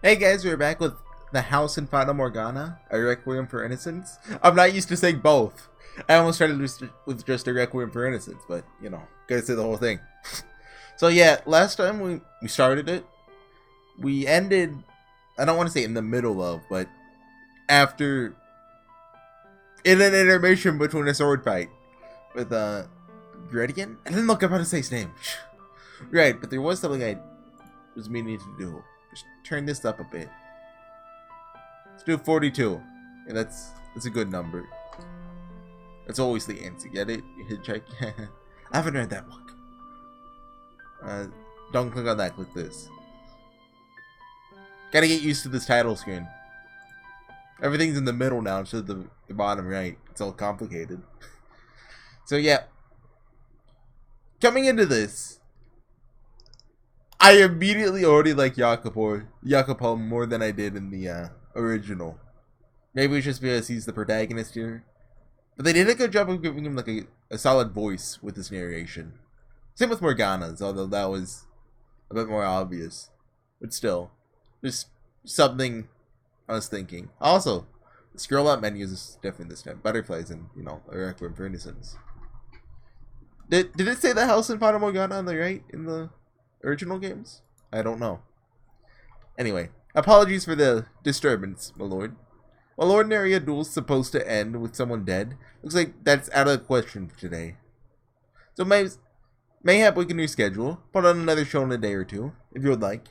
Hey guys, we're back with the house in Fata Morgana, a Requiem for Innocence. I'm not used to saying both. I almost started with just a Requiem for Innocence, but you know, gotta say the whole thing. So yeah, last time we started it, we ended, I don't want to say in the middle of, but after, in an intermission between a sword fight with Requiem? I didn't look up how to say his name. Right, but there was something I was meaning to do. Just turn this up a bit. Let's do 42. Yeah, that's a good number. That's always the answer. Get it? You hit check. I haven't read that book. Don't click on that. Click this. Gotta get used to this title screen. Everything's in the middle now instead of the bottom right. It's all complicated. So yeah. Coming into this, I immediately already like Jacopo more than I did in the original. Maybe it's just because he's the protagonist here. But they did a good job of giving him like a solid voice with his narration. Same with Morgana's, although that was a bit more obvious. But still, there's something I was thinking. Also, the scroll up menus is different this time. Butterflies and, you know, a Requiem for Innocence. Did it say the house in Fata Morgana on the right in the original games? I don't know. Anyway, apologies for the disturbance, my lord. While ordinary a duel's supposed to end with someone dead, looks like that's out of the question for today. So mayhap we can reschedule, put on another show in a day or two, if you would like.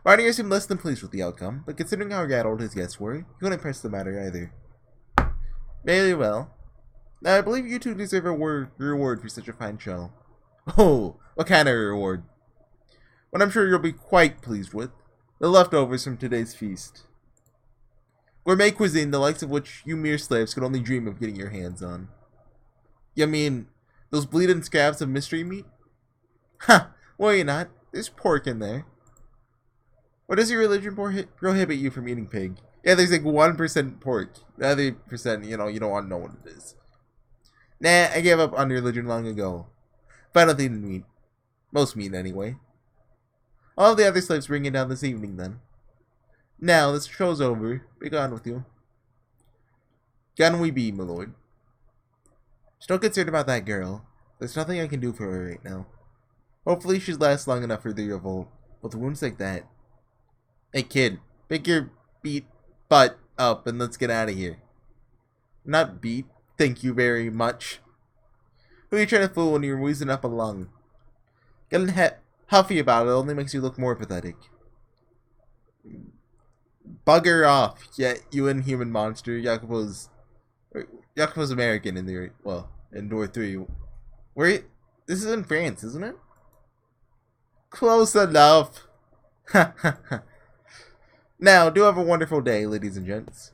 Rydier seemed less than pleased with the outcome, but considering how rattled his guests were, he couldn't press the matter either. Very well. Now I believe you two deserve a reward for such a fine show. Oh, what kind of reward? What I'm sure you'll be quite pleased with. The leftovers from today's feast. Gourmet cuisine, the likes of which you mere slaves could only dream of getting your hands on. You mean, those bleeding scraps of mystery meat? Ha! Worry not. There's pork in there. What does your religion prohibit you from eating pig? Yeah, there's like 1% pork. The other percent, you know, you don't want to know what it is. Nah, I gave up on religion long ago. Final thing to meat. Most meat, anyway. All the other slaves bring it down this evening, then. Now, this show's over. Be gone with you. Gone we be, my lord. Still concerned about that girl. There's nothing I can do for her right now. Hopefully she'll last long enough for the revolt. With wounds like that. Hey, kid. Pick your beat butt up and let's get out of here. Not beat. Thank you very much. Who are you trying to fool when you're wheezing up a lung? Getting huffy about it only makes you look more pathetic. Bugger off, you inhuman monster. Jacopo's American in the, well, in door 3. This is in France, isn't it? Close enough. Now, do have a wonderful day, ladies and gents.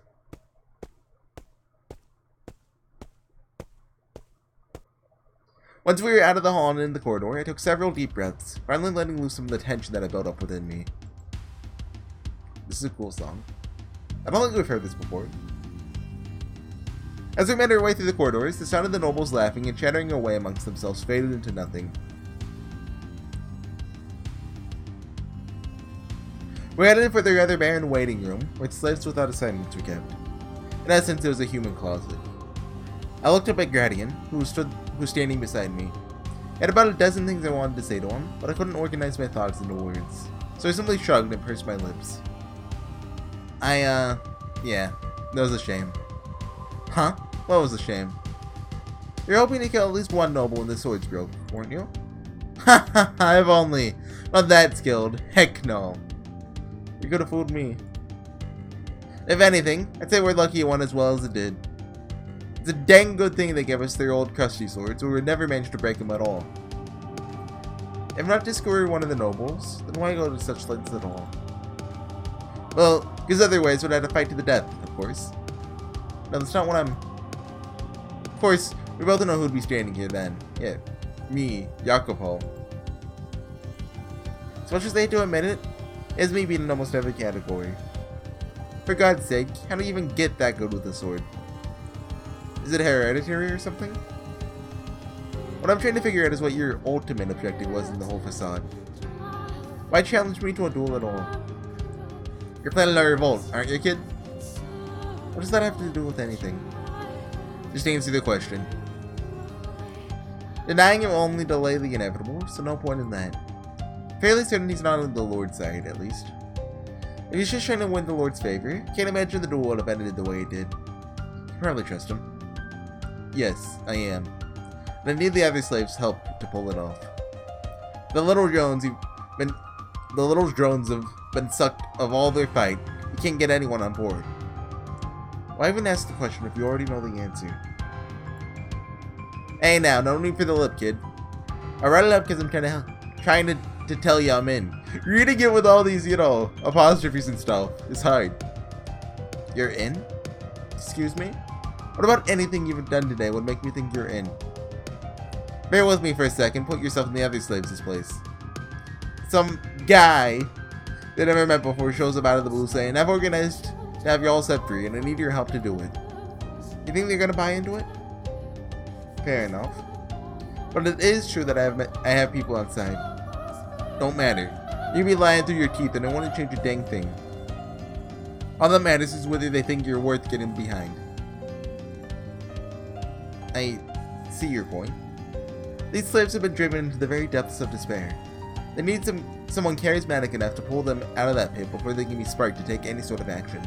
Once we were out of the hall and in the corridor, I took several deep breaths, finally letting loose some of the tension that had built up within me. This is a cool song. I don't think we've heard this before. As we made our way through the corridors, the sound of the nobles laughing and chattering away amongst themselves faded into nothing. We headed for the rather barren waiting room, where slaves without assignments were kept. In essence, it was a human closet. I looked up at Gradian, who was standing beside me. I had about a dozen things I wanted to say to him, but I couldn't organize my thoughts into words. So I simply shrugged and pursed my lips. Yeah, that was a shame. Huh? What was a shame? You're hoping to kill at least one noble when the swords broke, weren't you? Ha ha ha, if only. Not that skilled. Heck no. You could have fooled me. If anything, I'd say we're lucky it won as well as it did. It's a dang good thing they gave us their old crusty swords, or we would never manage to break them at all. If not to score one of the nobles, then why go to such lengths at all? Well, because otherwise we'd have to fight to the death, of course. No, that's not what I'm... Of course, we both know who'd be standing here then. Yeah, me, Jacopo. As much as they hate to admit it, it's me beating almost every category. For God's sake, how do you even get that good with a sword? Is it hereditary or something? What I'm trying to figure out is what your ultimate objective was in the whole facade. Why challenge me to a duel at all? You're planning a revolt, aren't you, kid? What does that have to do with anything? Just answer the question. Denying it will only delay the inevitable, so no point in that. Fairly certain he's not on the Lord's side, at least. If he's just trying to win the Lord's favor, can't imagine the duel would have ended the way it did. You probably trust him. Yes, I am. And I need the other slaves' help to pull it off. The little drones have been sucked of all their fight. You can't get anyone on board. Why even ask the question if you already know the answer? Hey now, no need for the lip, kid. I brought it up because I'm trying to tell you I'm in. Reading it with all these, apostrophes and stuff is hard. You're in? Excuse me? What about anything you've done today would make me think you're in? Bear with me for a second. Put yourself in the other slaves' place. Some guy they never met before shows up out of the blue saying, I've organized to have you all set free and I need your help to do it. You think they're gonna buy into it? Fair enough. But it is true that I have people outside. Don't matter. You be lying through your teeth and I want to change a dang thing. All that matters is whether they think you're worth getting behind. I see your point. These slaves have been driven into the very depths of despair. They need someone charismatic enough to pull them out of that pit before they can be sparked to take any sort of action.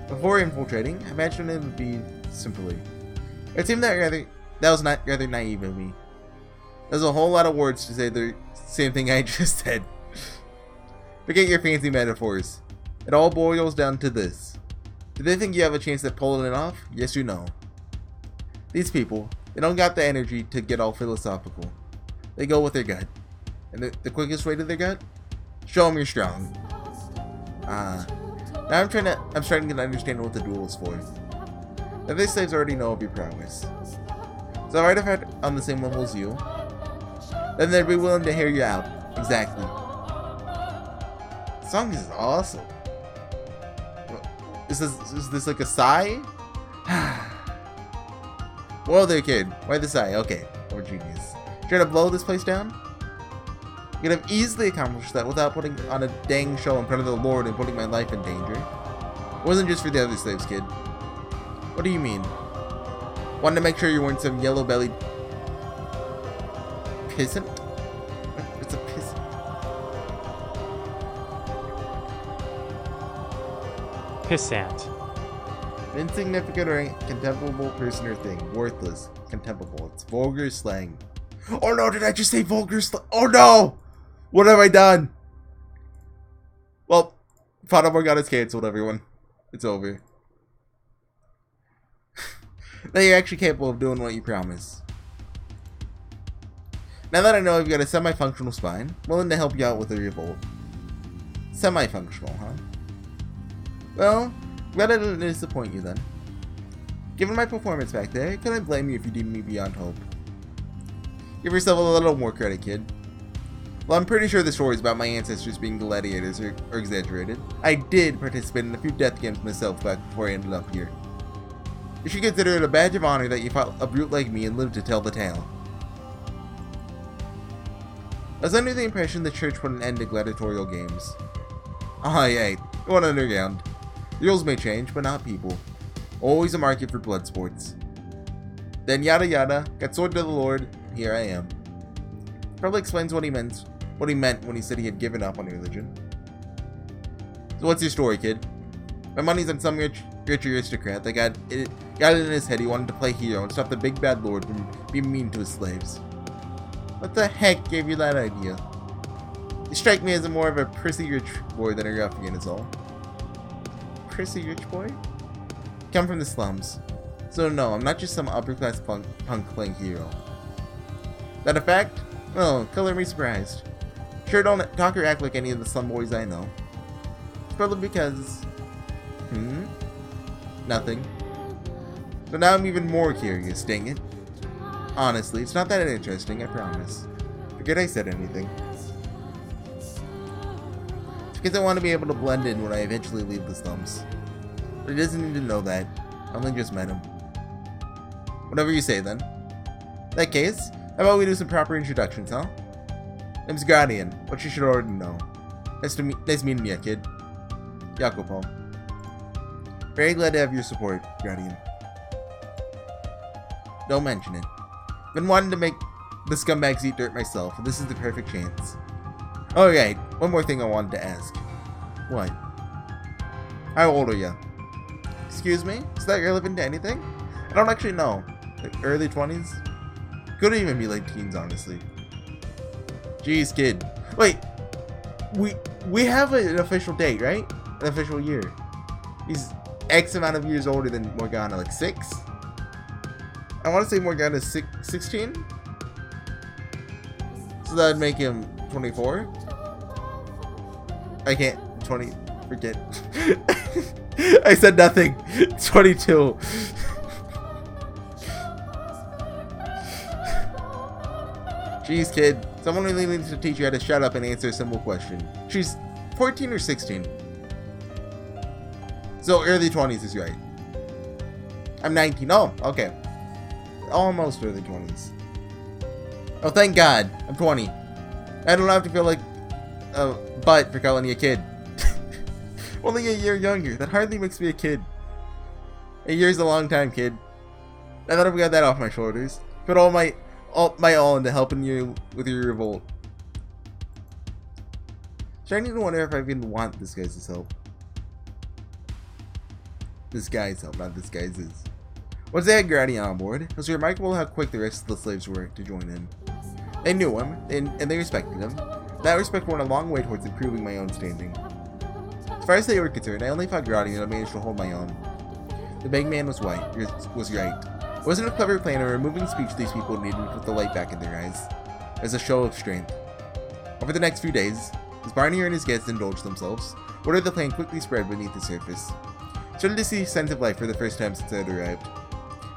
Before infiltrating, I imagine it would be simply. It seemed that was not rather naive of me. There's a whole lot of words to say the same thing I just said. Forget your fancy metaphors. It all boils down to this. Do they think you have a chance at pulling it off? Yes or no? These people, they don't got the energy to get all philosophical. They go with their gut. And the quickest way to their gut? Show them you're strong. Now I'm starting to understand what the duel is for. The other slaves already know of your prowess. So if I'd have had on the same level as you, then they'd be willing to hear you out. Exactly. The song is awesome. Is this like a sigh? Whoa there, kid. Why the sigh? Okay, we're genius. Trying to blow this place down? You could have easily accomplished that without putting on a dang show in front of the Lord and putting my life in danger. It wasn't just for the other slaves, kid. What do you mean? Wanted to make sure you weren't some yellow-bellied pissant? It's a pissant. Pissant. Insignificant or contemptible person or thing. Worthless. Contemptible. It's vulgar slang. Oh no, did I just say vulgar slang? Oh no! What have I done? Well, Fata Morgana's cancelled, everyone. It's over. Now you're actually capable of doing what you promise. Now that I know I've got a semi-functional spine, I'm willing to help you out with a revolt. Semi-functional, huh? Well, glad I didn't disappoint you then. Given my performance back there, can I blame you if you deem me beyond hope? Give yourself a little more credit, kid. Well, I'm pretty sure the stories about my ancestors being gladiators are exaggerated. I did participate in a few death games myself back before I ended up here. You should consider it a badge of honor that you fought a brute like me and lived to tell the tale. I was under the impression the church put an end to gladiatorial games. Ah, yeah, it went underground. The rules may change, but not people. Always a market for blood sports. Then yada yada, got sword to the Lord, here I am. Probably explains what he meant when he said he had given up on religion. So what's your story, kid? My money's on some rich aristocrat that got it in his head he wanted to play hero and stop the big bad lord from being mean to his slaves. What the heck gave you that idea? You strike me as more of a prissy rich boy than a ruffian is all. Prissy rich boy? Come from the slums. So no, I'm not just some upper class punk playing hero. That a fact? Oh, color me surprised. Sure don't talk or act like any of the slum boys I know. It's probably because... Nothing. So now I'm even more curious, dang it. Honestly, it's not that interesting, I promise. Forget I said anything. It's because I want to be able to blend in when I eventually leave the slums. But he doesn't need to know that. I only just met him. Whatever you say, then. In that case, how about we do some proper introductions, huh? Name's Guardian, which you should already know. Nice meeting you, kid. Jacopo. Very glad to have your support, Guardian. Don't mention it. Been wanting to make the scumbags eat dirt myself, and this is the perfect chance. Alright, one more thing I wanted to ask. What? How old are you? Excuse me? Is that relevant to anything? I don't actually know. Like early 20s? Could even be late teens, honestly. Jeez, kid. Wait. We have an official date, right? An official year. He's X amount of years older than Morgana, like 6? I want to say Morgana's 16? So that'd make him 24? I can't. 20. Forget. I said nothing. 22. Jeez, kid. Someone really needs to teach you how to shut up and answer a simple question. She's 14 or 16? So early 20s is right. I'm 19. Oh, okay. Almost early 20s. Oh, thank God. I'm 20. I don't have to feel like a butt for calling you a kid. Only a year younger. That hardly makes me a kid. A year's a long time, kid. I thought I've got that off my shoulders. Put all my all into helping you with your revolt. Starting to wonder if I even want this guy's help. This guy's help, not this guy's. Once they had Guardian on board, it was remarkable how quick the rest of the slaves were to join in. They knew him, and they respected him. That respect went a long way towards improving my own standing. As far as they were concerned, I only fought Guardian and I managed to hold my own. The big man was right. It wasn't a clever plan or a moving speech these people needed to put the light back in their eyes. It was a show of strength. Over the next few days, as Barney and his guests indulged themselves, word of the plan quickly spread beneath the surface. Started to see a sense of life for the first time since I had arrived.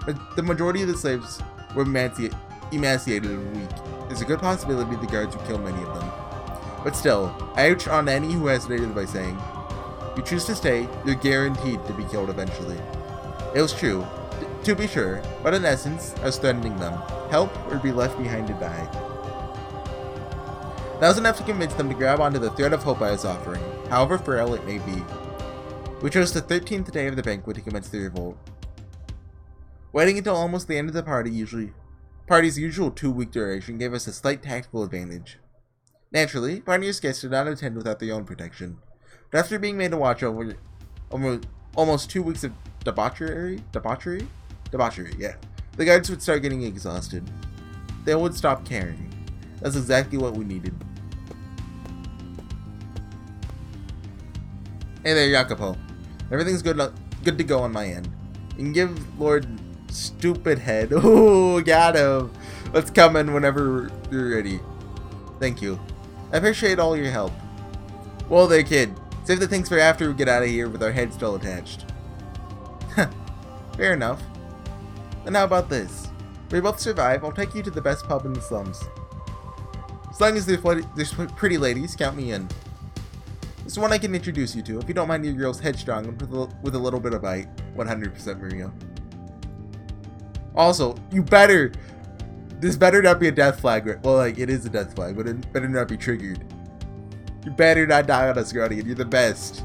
But the majority of the slaves were emaciated and weak. There's a good possibility the guards would kill many of them. But still, I ouch on any who hesitated by saying, if you choose to stay, you're guaranteed to be killed eventually. It was true, to be sure, but in essence, I was threatening them. Help or be left behind to die. That was enough to convince them to grab onto the thread of hope I was offering, however frail it may be. We chose the 13th day of the banquet to commence the revolt. Waiting until almost the end of the party's usual 2-week duration gave us a slight tactical advantage. Naturally, Barney's guests did not attend without their own protection. But after being made to watch over almost 2 weeks of debauchery, yeah. The guards would start getting exhausted. They would stop caring. That's exactly what we needed. Hey there, Jacopo. Everything's good to go on my end. You can give Lord Stupid Head. Ooh, got him. Let's come in whenever you're ready. Thank you. I appreciate all your help. Well there, kid. Save the things for after we get out of here with our heads still attached. Fair enough. And how about this? If we both survive, I'll take you to the best pub in the slums. As long as there's pretty ladies, count me in. This is one I can introduce you to, if you don't mind your girls headstrong with a little bit of bite. 100% Maria. Also, this better not be a death flag. Well, like, it is a death flag, but it better not be triggered. You better not die on us, Guardian. You're the best.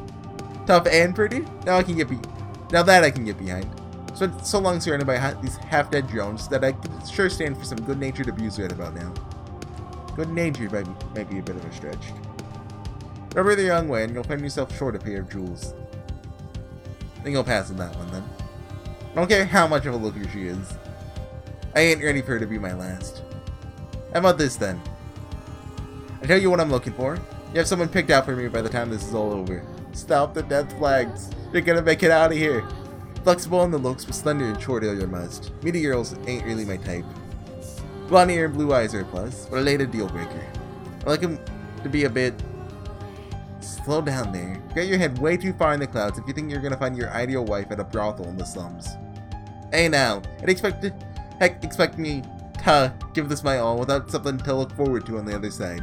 Tough and pretty? Now that I can get behind. Spent so long surrounded by these half-dead drones that I could sure stand for some good-natured abuse right about now. Good-natured might be a bit of a stretch. Remember the young way, and you'll find yourself short a pair of jewels. I think I'll pass on that one, then. I don't care how much of a looker she is. I ain't ready for her to be my last. How about this, then? I tell you what I'm looking for. You have someone picked out for me by the time this is all over. Stop the death flags. You're gonna make it out of here. Flexible in the looks, but slender and short are your must. Meaty girls ain't really my type. Blonde hair and blue eyes are a plus, but a later deal breaker. I like him to be a bit... Slow down there. You got your head way too far in the clouds if you think you're gonna find your ideal wife at a brothel in the slums. Hey now, I'd expect me to give this my all without something to look forward to on the other side.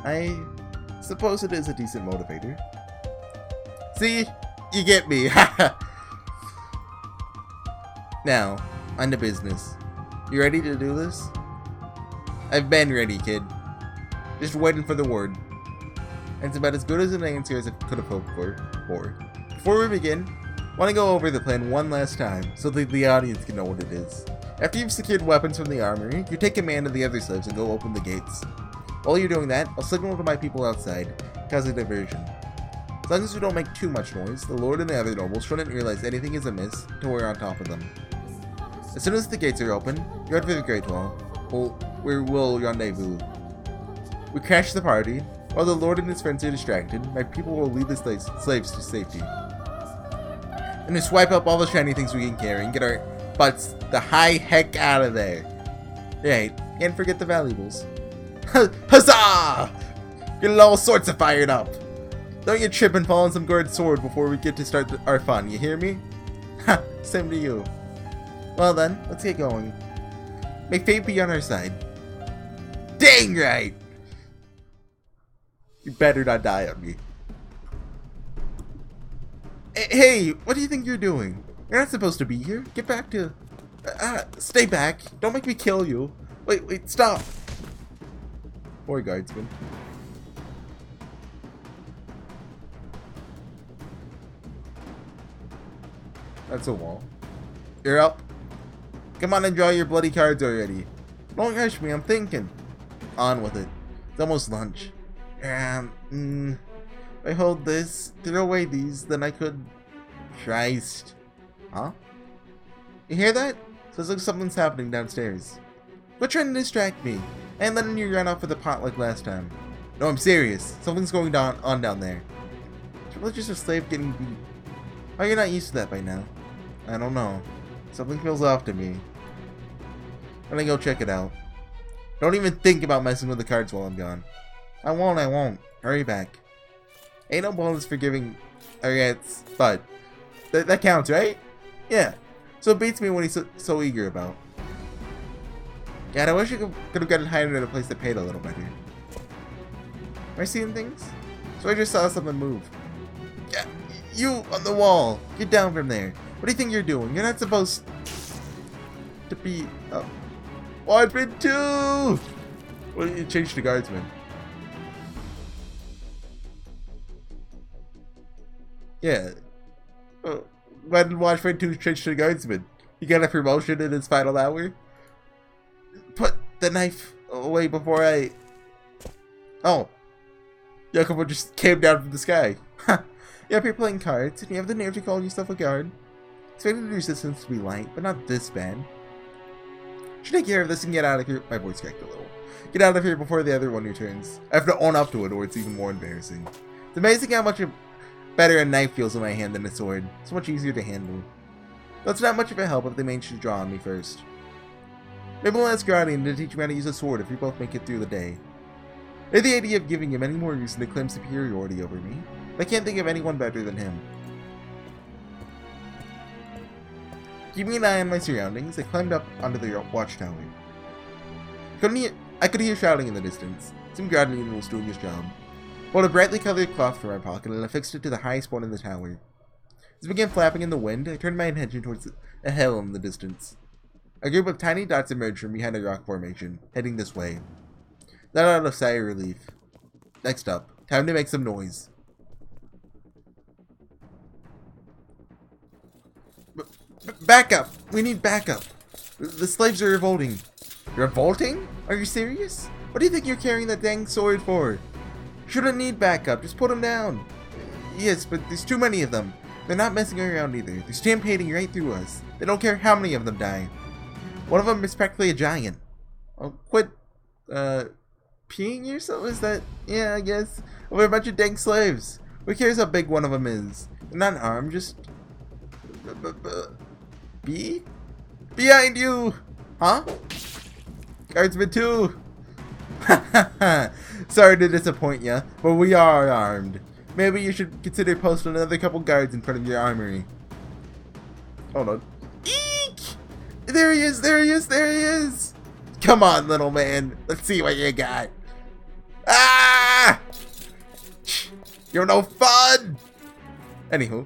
I suppose it is a decent motivator. See? You get me. Now, on to business. You ready to do this? I've been ready, kid. Just waiting for the word. and it's about as good as an answer as I could have hoped for. Before we begin, I want to go over the plan one last time, so that the audience can know what it is. After you've secured weapons from the armory, you take command of the other slaves and go open the gates. While you're doing that, I'll signal to my people outside, cause a diversion. As long as we don't make too much noise, the Lord and the other nobles shouldn't realize anything is amiss till we're on top of them. As soon as the gates are open, you head for the Great Wall, where we'll rendezvous. We crash the party. While the Lord and his friends are distracted, my people will lead the slaves to safety. And to swipe up all the shiny things we can carry and get our butts the high heck out of there. Right, can't forget the valuables. Huzzah! Get all sorts of fired up. Don't you trip and fall on some guard sword before we get to start our fun, you hear me? Ha, same to you. Well then, let's get going. May fate be on our side. Dang right! You better not die on me. Hey, what do you think you're doing? You're not supposed to be here. Get back to... stay back. Don't make me kill you. Wait, stop. Poor guardsman. That's a wall. You're up. Come on and draw your bloody cards already. Don't rush me, I'm thinking. On with it. It's almost lunch. If I hold this, throw away these, then I could... Christ. Huh? You hear that? Sounds like something's happening downstairs. Quit trying to distract me. I ain't letting you run off with the pot like last time. No, I'm serious. Something's going on down there. It's just a slave getting beat. Oh, you're not used to that by now. I don't know. Something feels off to me. I'm gonna go check it out. Don't even think about messing with the cards while I'm gone. I won't. Hurry back. Ain't no bonus for giving Ariette's but that counts, right? Yeah. So it beats me when he's so eager about. God, I wish I could have gotten hired at a place that paid a little better. Am I seeing things? So I just saw something move. Yeah, you on the wall. Get down from there. What do you think you're doing? You're not supposed to be... Watchman 2! Well, you changed to guardsman. Yeah. Why did Watchman 2 change to guardsman? He got a promotion in his final hour? Put the knife away before I... Oh. Jacopo just came down from the sky. Yep, you're playing cards, and you have the nerve to call yourself a guard. Expected the resistance to be light, but not this bad. Should take care of this and get out of here. My voice cracked a little. Get out of here before the other one returns. I have to own up to it, or it's even more embarrassing. It's amazing how much better a knife feels in my hand than a sword. It's much easier to handle. That's not much of a help if they manage to draw on me first. Maybe we'll ask Guardian to teach me how to use a sword if we both make it through the day. I had the idea of giving him any more reason to claim superiority over me. I can't think of anyone better than him. Keeping an eye on my surroundings, I climbed up onto the watchtower. I could hear shouting in the distance. Some Guardian was doing his job. I pulled a brightly colored cloth from my pocket and affixed it to the highest point in the tower. As it began flapping in the wind, I turned my attention towards a hill in the distance. A group of tiny dots emerged from behind a rock formation, heading this way. Let out a sigh of relief. Next up, time to make some noise. Backup! We need backup! The slaves are revolting. Revolting? Are you serious? What do you think you're carrying that dang sword for? Shouldn't need backup, just put them down. Yes, but there's too many of them. They're not messing around either. They're stampeding right through us. They don't care how many of them die. One of them is practically a giant. Oh, quit, peeing yourself? Is that... Yeah, I guess. Over a bunch of dang slaves. Who cares how big one of them is? They're not armed, just... B? Behind you! Huh? Guardsman 2! Sorry to disappoint ya, but we are armed. Maybe you should consider posting another couple guards in front of your armory. Hold on. Eek! There he is! There he is! There he is! Come on, little man. Let's see what you got. Ah! You're no fun! Anywho,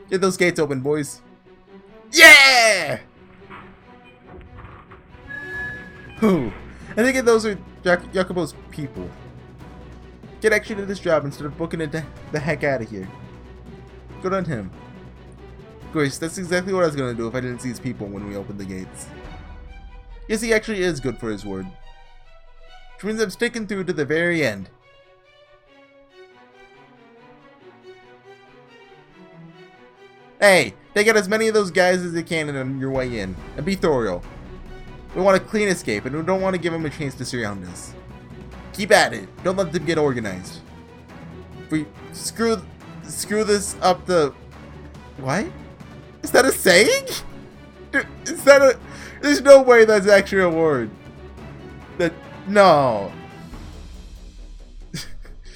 get those gates open, boys. Yeah! Whew. I think those are Jacopo's people. Kid actually did his job instead of booking it the heck out of here. Good on him. Of course, that's exactly what I was going to do if I didn't see his people when we opened the gates. Yes, he actually is good for his word. Which means I'm sticking through to the very end. Hey, take out as many of those guys as you can on your way in. And be thorough. We want a clean escape, and we don't want to give them a chance to surround us. Keep at it. Don't let them get organized. If we screw this up the... What? Is that a saying? Is that a... There's no way that's actually a word. That... No.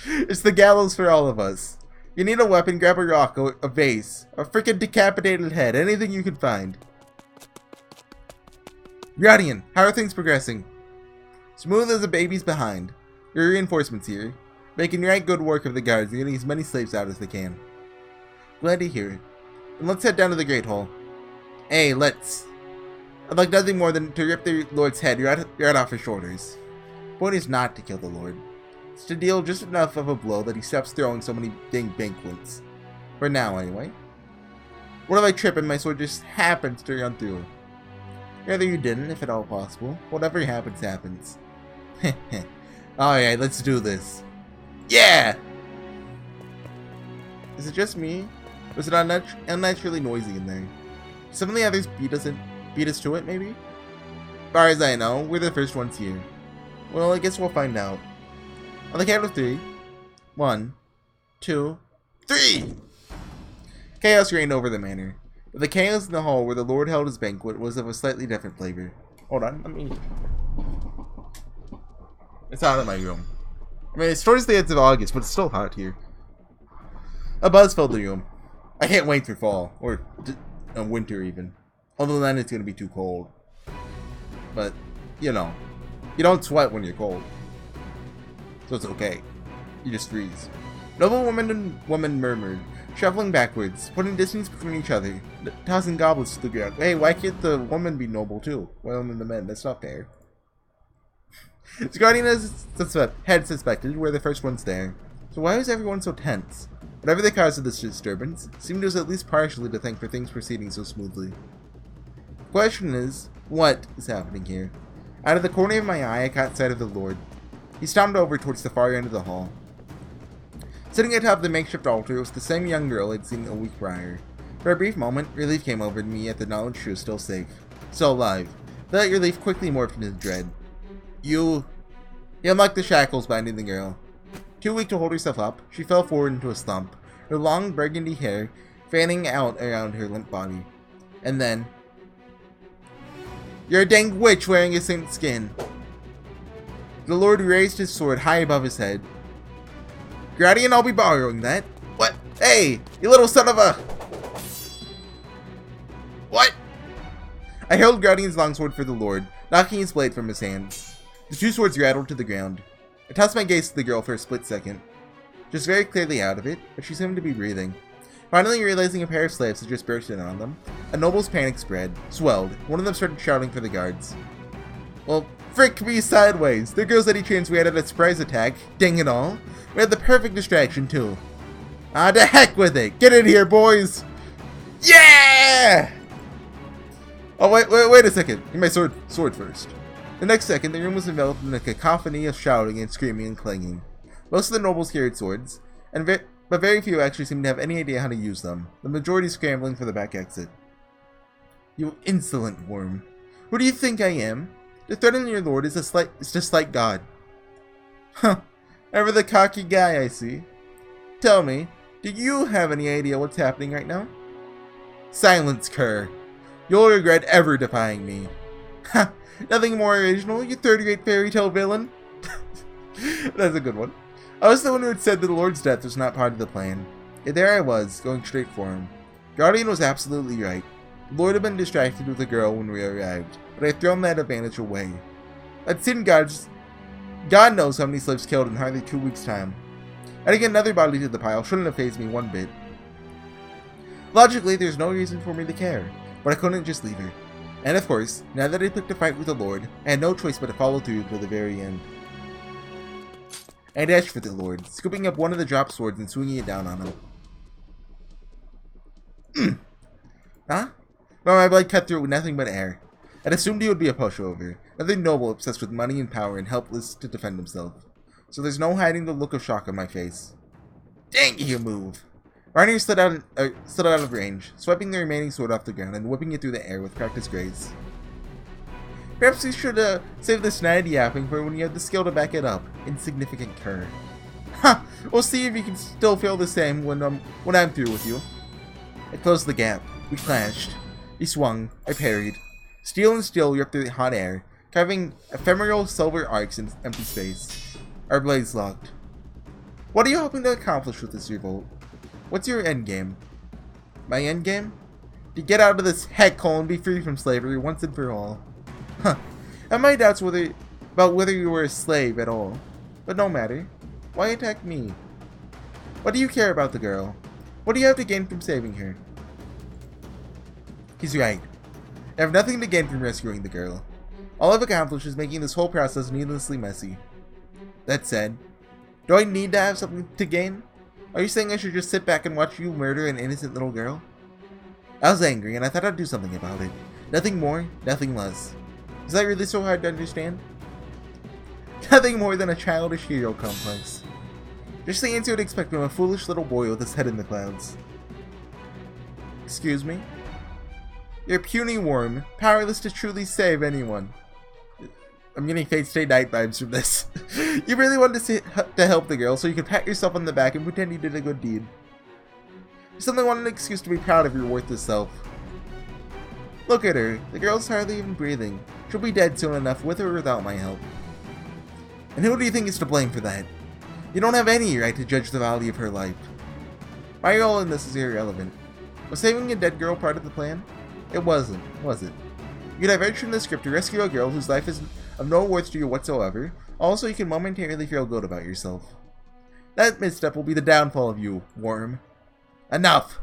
It's the gallows for all of us. You need a weapon, grab a rock, a vase, a freaking decapitated head, anything you can find. Guardian, how are things progressing? Smooth as a baby's behind. Your reinforcements here, making right good work of the guards and getting as many slaves out as they can. Glad to hear it. And let's head down to the Great Hall. Hey, let's. I'd like nothing more than to rip the Lord's head right off his shoulders. The point is not to kill the Lord. It's to deal just enough of a blow that he stops throwing so many dang banquets. For now, anyway. What if I trip and my sword just happens to run through? Rather you didn't, if at all possible. Whatever happens, happens. Alright, let's do this. Yeah! Is it just me? Or is it unnaturally noisy in there? Some of the others beat us to it, maybe? As far as I know, we're the first ones here. Well, I guess we'll find out. On the count of 3. 1, 2, 3! Chaos reigned over the manor. But the chaos in the hall where the Lord held his banquet was of a slightly different flavor. Hold on, let me... It's out of my room. I mean, it's towards the end of August, but it's still hot here. A buzz filled the room. I can't wait for fall, or winter even. Although then it's going to be too cold. But, you know, you don't sweat when you're cold. So it's okay. You just freeze. Noble woman murmured, shuffling backwards, putting distance between each other, tossing goblets to the ground. Hey, why can't the woman be noble too? Why only the men? That's not fair. The Guardian had suspected we're the first ones there. So why was everyone so tense? Whatever the cause of this disturbance, seemed to us at least partially to thank for things proceeding so smoothly. The question is, what is happening here? Out of the corner of my eye, I caught sight of the Lord. He stomped over towards the far end of the hall. Sitting atop the makeshift altar was the same young girl I'd seen a week prior. For a brief moment, relief came over me at the knowledge she was still safe. Still alive. That relief quickly morphed into dread. You unlocked the shackles binding the girl. Too weak to hold herself up, she fell forward into a slump, her long burgundy hair fanning out around her limp body. And then... You're a dang witch wearing a saint's skin. The Lord raised his sword high above his head. Guardian, I'll be borrowing that. What? Hey, you little son of a... What? I held Guardian's longsword for the Lord, knocking his blade from his hands. The two swords rattled to the ground. I tossed my gaze to the girl for a split second. She was very clearly out of it, but she seemed to be breathing. Finally realizing a pair of slaves had just burst in on them, a noble's panic swelled. One of them started shouting for the guards. Well, frick me sideways. The girl said he chance we had a surprise attack. Dang it all. We had the perfect distraction, too. Ah, to heck with it. Get in here, boys. Yeah! Oh, wait a second. Get my sword first. The next second, the room was enveloped in a cacophony of shouting and screaming and clanging. Most of the nobles carried swords, but very few actually seemed to have any idea how to use them, the majority scrambling for the back exit. You insolent worm. Who do you think I am? To threaten your lord is just like God. Huh. Ever the cocky guy, I see. Tell me, do you have any idea what's happening right now? Silence, cur. You'll regret ever defying me. Ha! Nothing more original, you 38 fairy tale villain. That's a good one. I was the one who had said that the Lord's death was not part of the plan. Yet there I was, going straight for him. Guardian was absolutely right. The Lord had been distracted with the girl when we arrived, but I had thrown that advantage away. I'd seen God knows how many slaves killed in hardly 2 weeks' time. Adding another body to the pile shouldn't have fazed me one bit. Logically, there's no reason for me to care, but I couldn't just leave her. And of course, now that I picked a fight with the Lord, I had no choice but to follow through to the very end. I dashed for the Lord, scooping up one of the drop swords and swinging it down on him. Huh? Well, my blade cut through with nothing but air. I'd assumed he would be a pushover, another noble obsessed with money and power and helpless to defend himself. So there's no hiding the look of shock on my face. Dang you, move! Rainier slid out of range, swiping the remaining sword off the ground and whipping it through the air with practiced grace. Perhaps you should save this snide yapping for when you have the skill to back it up. Insignificant cur. Ha! We'll see if you can still feel the same when I'm through with you. I closed the gap. We clashed. He swung. I parried. Steel and steel ripped through the hot air, carving ephemeral silver arcs in empty space. Our blades locked. What are you hoping to accomplish with this revolt? What's your endgame? My endgame? To get out of this heckhole and be free from slavery once and for all. Huh. I have my doubts about whether you were a slave at all. But no matter. Why attack me? What do you care about the girl? What do you have to gain from saving her? He's right. I have nothing to gain from rescuing the girl. All I've accomplished is making this whole process needlessly messy. That said, do I need to have something to gain? Are you saying I should just sit back and watch you murder an innocent little girl? I was angry and I thought I'd do something about it. Nothing more, nothing less. Is that really so hard to understand? Nothing more than a childish hero complex. Just the answer you'd expect from a foolish little boy with his head in the clouds. Excuse me? You're a puny worm, powerless to truly save anyone. I'm getting Fate Stay Night vibes from this. You really wanted to help the girl so you could pat yourself on the back and pretend you did a good deed. You suddenly wanted an excuse to be proud of your worthless self. Look at her. The girl's hardly even breathing. She'll be dead soon enough, with or without my help. And who do you think is to blame for that? You don't have any right to judge the value of her life. My role in this is irrelevant. Was saving a dead girl part of the plan? It wasn't, was it? You diverged from the script to rescue a girl whose life is of no worth to you whatsoever, also you can momentarily feel good about yourself. That misstep will be the downfall of you, worm. Enough!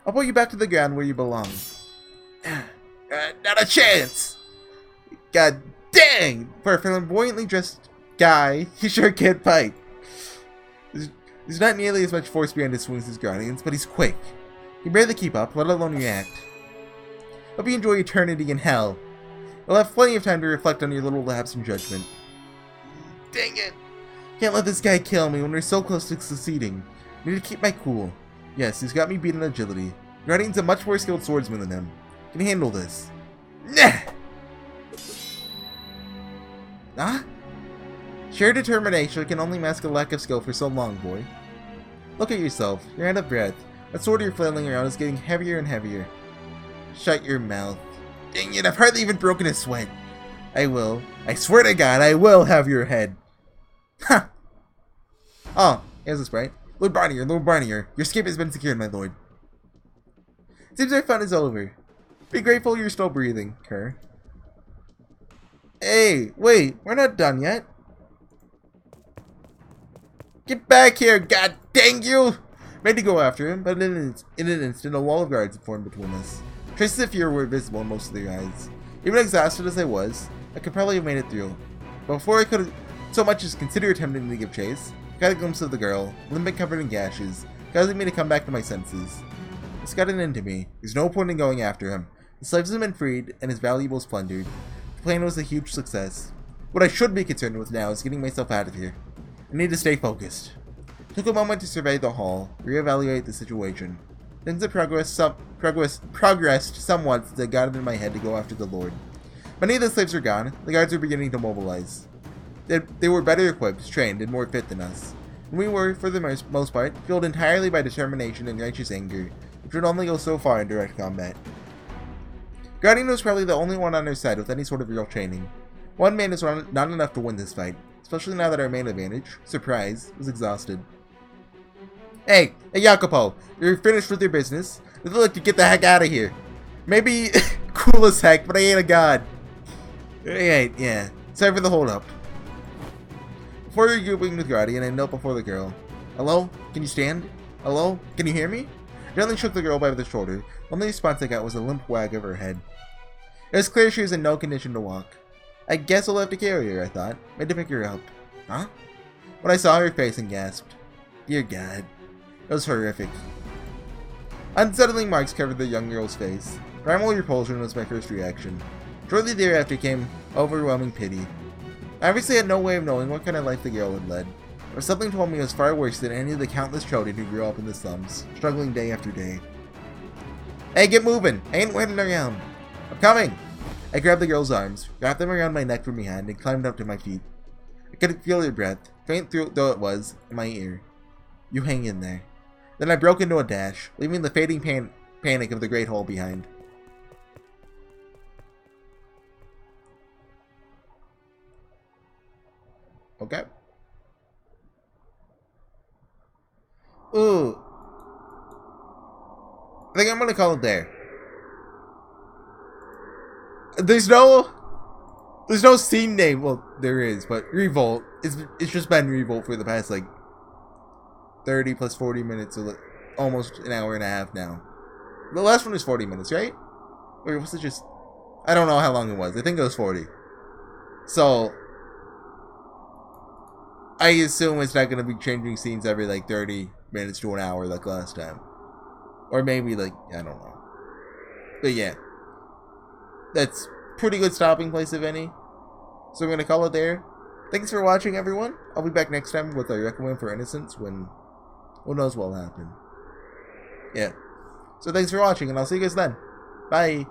I'll put you back to the ground where you belong. Not a chance! God dang! For a flamboyantly dressed guy, he sure can't fight. There's not nearly as much force behind his swings as Guardians, but he's quick. He can barely keep up, let alone react. Hope you enjoy eternity in hell. You'll have plenty of time to reflect on your little lapse in judgment. Dang it! Can't let this guy kill me when we're so close to succeeding. I need to keep my cool. Yes, he's got me beat in agility. Guardian's a much more skilled swordsman than him. Can handle this. Nah! Huh? Sheer determination can only mask a lack of skill for so long, boy. Look at yourself. You're out of breath. That sword you're flailing around is getting heavier and heavier. Shut your mouth. Dang it, I've hardly even broken a sweat. I will. I swear to God, I will have your head. Ha! Oh, here's the sprite. Lord Barnier, your escape has been secured, my lord. Seems our fun is over. Be grateful you're still breathing, cur. Hey, wait, we're not done yet. Get back here, god dang you! Made to go after him, but in an instant, a wall of guards formed between us. Traces of fear were visible in most of their eyes. Even exhausted as I was, I could probably have made it through. But before I could so much as consider attempting to give chase, I got a glimpse of the girl, limp and covered in gashes, causing me to come back to my senses. It's gotten into me. There's no point in going after him. The slaves have been freed, and his valuables plundered. The plan was a huge success. What I should be concerned with now is getting myself out of here. I need to stay focused. Took a moment to survey the hall, reevaluate the situation. Things had progressed somewhat since I got it in my head to go after the Lord. Many of the slaves were gone. The guards were beginning to mobilize. They were better equipped, trained, and more fit than us. And we were, for the most part, fueled entirely by determination and righteous anger, which would only go so far in direct combat. Guardian was probably the only one on our side with any sort of real training. One man is not enough to win this fight, especially now that our main advantage, surprise, was exhausted. Hey, Jacopo, you're finished with your business. I'd like to get the heck out of here. Maybe cool as heck, but I ain't a god. Alright, yeah. Sorry for the hold up. Before regrouping with Guardian, I knelt before the girl. Hello? Can you stand? Hello? Can you hear me? I gently shook the girl by the shoulder. The only response I got was a limp wag of her head. It was clear she was in no condition to walk. I guess I'll have to carry her, I thought. Made to pick her up. Huh? when I saw her face and gasped. Dear God. It was horrific. Unsettling marks covered the young girl's face. Primal repulsion was my first reaction. Shortly thereafter came overwhelming pity. I obviously had no way of knowing what kind of life the girl had led, but something told me it was far worse than any of the countless children who grew up in the slums, struggling day after day. Hey, get moving! I ain't waiting around. I'm coming! I grabbed the girl's arms, wrapped them around my neck from behind, and climbed up to my feet. I could feel her breath, faint though it was, in my ear. You hang in there. Then I broke into a dash, leaving the fading panic of the Great Hall behind. Okay. Ooh. I think I'm gonna call it there. There's no scene name. Well, there is, but Revolt. It's just been Revolt for the past like 30 plus 40 minutes, so like almost an hour and a half now. The last one was 40 minutes, right? Or was it just? I don't know how long it was. I think it was 40. So I assume it's not going to be changing scenes every like 30 minutes to an hour like last time. Or maybe like, I don't know. But yeah. That's pretty good stopping place, if any. So I'm going to call it there. Thanks for watching, everyone. I'll be back next time with a Requiem for Innocence when who knows what will happen. Yeah. So thanks for watching, and I'll see you guys then. Bye.